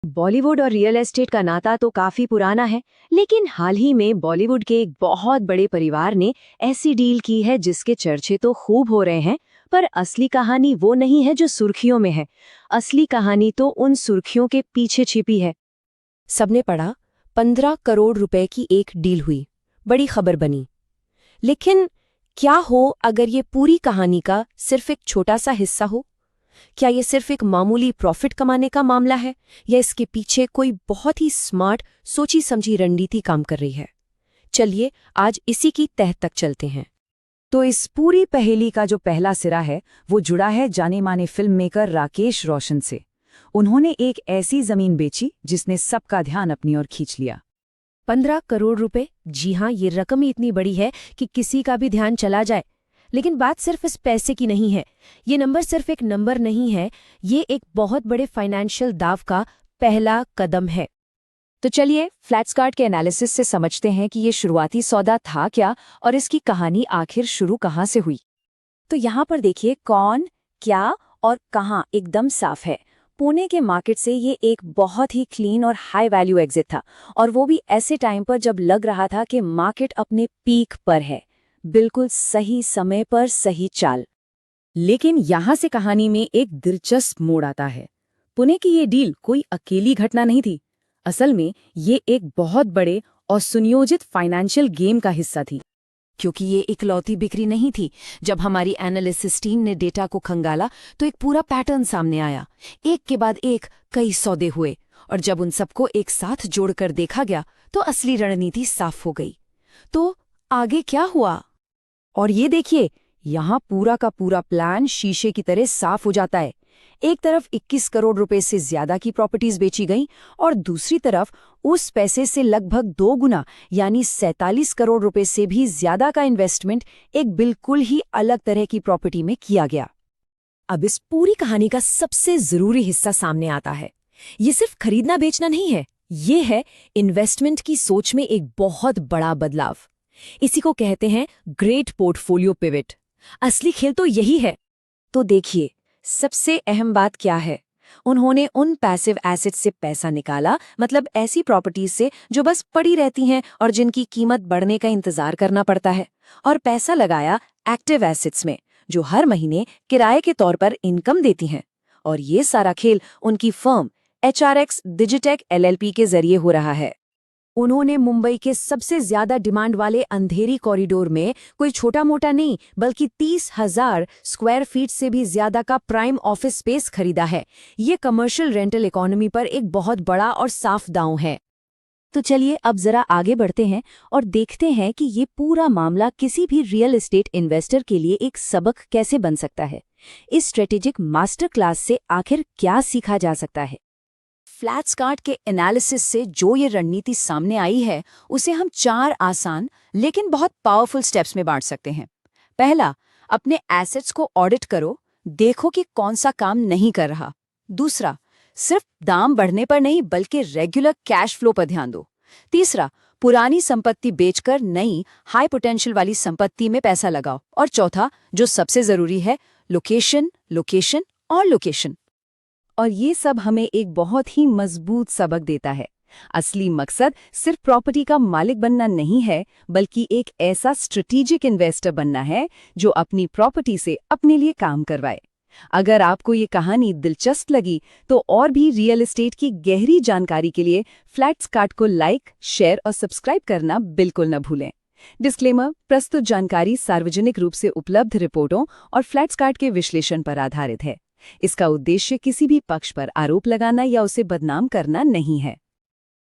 बॉलीवुड और real estate का नाता तो काफी पुराना है, लेकिन हाल ही में बॉलीवुड के एक बहुत बड़े परिवार ने ऐसी डील की है जिसके चर्चे तो खूब हो रहे हैं। पर असली कहानी वो नहीं है जो सुर्खियों में है। असली कहानी तो उन सुर्खियों के पीछे छिपी है। सबने पढ़ा 15 करोड़ रुपए की एक डील हुई, बड़ी खबर बनी। लेकिन क्या हो अगर ये पूरी कहानी का सिर्फ एक छोटा सा हिस्सा हो? क्या ये सिर्फ एक मामूली प्रॉफिट कमाने का मामला है, या इसके पीछे कोई बहुत ही स्मार्ट सोची समझी रणनीति काम कर रही है? चलिए आज इसी की तह तक चलते हैं। तो इस पूरी पहेली का जो पहला सिरा है वो जुड़ा है जाने माने फिल्म मेकर राकेश रोशन से। उन्होंने एक ऐसी जमीन बेची जिसने सबका ध्यान अपनी ओर खींच लिया। 15 करोड़ रुपए, जी हाँ, ये रकम ही इतनी बड़ी है कि किसी का भी ध्यान चला जाए। लेकिन बात सिर्फ इस पैसे की नहीं है। ये नंबर सिर्फ एक नंबर नहीं है, ये एक बहुत बड़े फाइनेंशियल दाव का पहला कदम है। तो चलिए फ्लैट्सकार्ट के एनालिसिस से समझते हैं कि ये शुरुआती सौदा था क्या और इसकी कहानी आखिर शुरू कहाँ से हुई। तो यहाँ पर देखिए कौन, क्या और कहाँ एकदम साफ है। पुणे के मार्केट से ये एक बहुत ही क्लीन और हाई वैल्यू एग्जिट था, और वो भी ऐसे टाइम पर जब लग रहा था कि मार्केट अपने पीक पर है। बिल्कुल सही समय पर सही चाल। लेकिन यहाँ से कहानी में एक दिलचस्प मोड़ आता है। पुणे की ये डील कोई अकेली घटना नहीं थी। असल में ये एक बहुत बड़े और सुनियोजित फाइनेंशियल गेम का हिस्सा थी। क्योंकि ये इकलौती बिक्री नहीं थी। जब हमारी एनालिसिस टीम ने डेटा को खंगाला तो एक पूरा पैटर्न सामने आया। एक के बाद एक कई सौदे हुए, और जब उन सबको एक साथ जोड़कर देखा गया तो असली रणनीति साफ हो गई। तो आगे क्या हुआ? और ये देखिए, यहाँ पूरा का पूरा प्लान शीशे की तरह साफ हो जाता है। एक तरफ 21 करोड़ रुपए से ज्यादा की प्रॉपर्टीज बेची गईं, और दूसरी तरफ उस पैसे से लगभग 2 गुना यानी 47 करोड़ रुपए से भी ज्यादा का इन्वेस्टमेंट एक बिल्कुल ही अलग तरह की प्रॉपर्टी में किया गया। अब इस पूरी कहानी का सबसे जरूरी हिस्सा सामने आता है। ये सिर्फ खरीदना बेचना नहीं है, ये है इन्वेस्टमेंट की सोच में एक बहुत बड़ा बदलाव। इसी को कहते हैं ग्रेट पोर्टफोलियो पिवट। असली खेल तो यही है। तो देखिए, सबसे अहम बात क्या है। उन्होंने उन पैसिव एसेट्स से पैसा निकाला, मतलब ऐसी प्रॉपर्टीज से जो बस पड़ी रहती हैं और जिनकी कीमत बढ़ने का इंतजार करना पड़ता है, और पैसा लगाया एक्टिव एसेट्स में जो हर महीने किराए के तौर पर इनकम देती हैं। और ये सारा खेल उनकी फर्म HRX डिजिटेक LLP के जरिए हो रहा है। उन्होंने मुंबई के सबसे ज्यादा डिमांड वाले अंधेरी कॉरिडोर में कोई छोटा मोटा नहीं बल्कि 30,000 स्क्वायर फीट से भी ज्यादा का प्राइम ऑफिस स्पेस खरीदा है। ये कमर्शियल रेंटल इकोनॉमी पर एक बहुत बड़ा और साफ दांव है। तो चलिए अब जरा आगे बढ़ते हैं और देखते हैं कि ये पूरा मामला किसी भी रियल एस्टेट इन्वेस्टर के लिए एक सबक कैसे बन सकता है। इस स्ट्रेटेजिक मास्टर क्लास से आखिर क्या सीखा जा सकता है। फ्लैट्सकार्ट के एनालिसिस से जो ये रणनीति सामने आई है उसे हम 4 आसान लेकिन बहुत पावरफुल स्टेप्स में बांट सकते हैं। पहला, अपने एसेट्स को ऑडिट करो, देखो कि कौन सा काम नहीं कर रहा। दूसरा, सिर्फ दाम बढ़ने पर नहीं बल्कि रेगुलर कैश फ्लो पर ध्यान दो। तीसरा, पुरानी संपत्ति बेचकर नई हाई पोटेंशियल वाली संपत्ति में पैसा लगाओ। और चौथा, जो सबसे जरूरी है, लोकेशन, लोकेशन और लोकेशन। और ये सब हमें एक बहुत ही मजबूत सबक देता है। असली मकसद सिर्फ प्रॉपर्टी का मालिक बनना नहीं है, बल्कि एक ऐसा स्ट्रेटेजिक इन्वेस्टर बनना है जो अपनी प्रॉपर्टी से अपने लिए काम करवाए। अगर आपको ये कहानी दिलचस्प लगी तो और भी रियल एस्टेट की गहरी जानकारी के लिए फ्लैट्सकार्ट को लाइक, शेयर और सब्सक्राइब करना बिल्कुल न भूलें। डिस्क्लेमर: प्रस्तुत जानकारी सार्वजनिक रूप से उपलब्ध रिपोर्टों और फ्लैट्सकार्ट के विश्लेषण पर आधारित है। इसका उद्देश्य किसी भी पक्ष पर आरोप लगाना या उसे बदनाम करना नहीं है।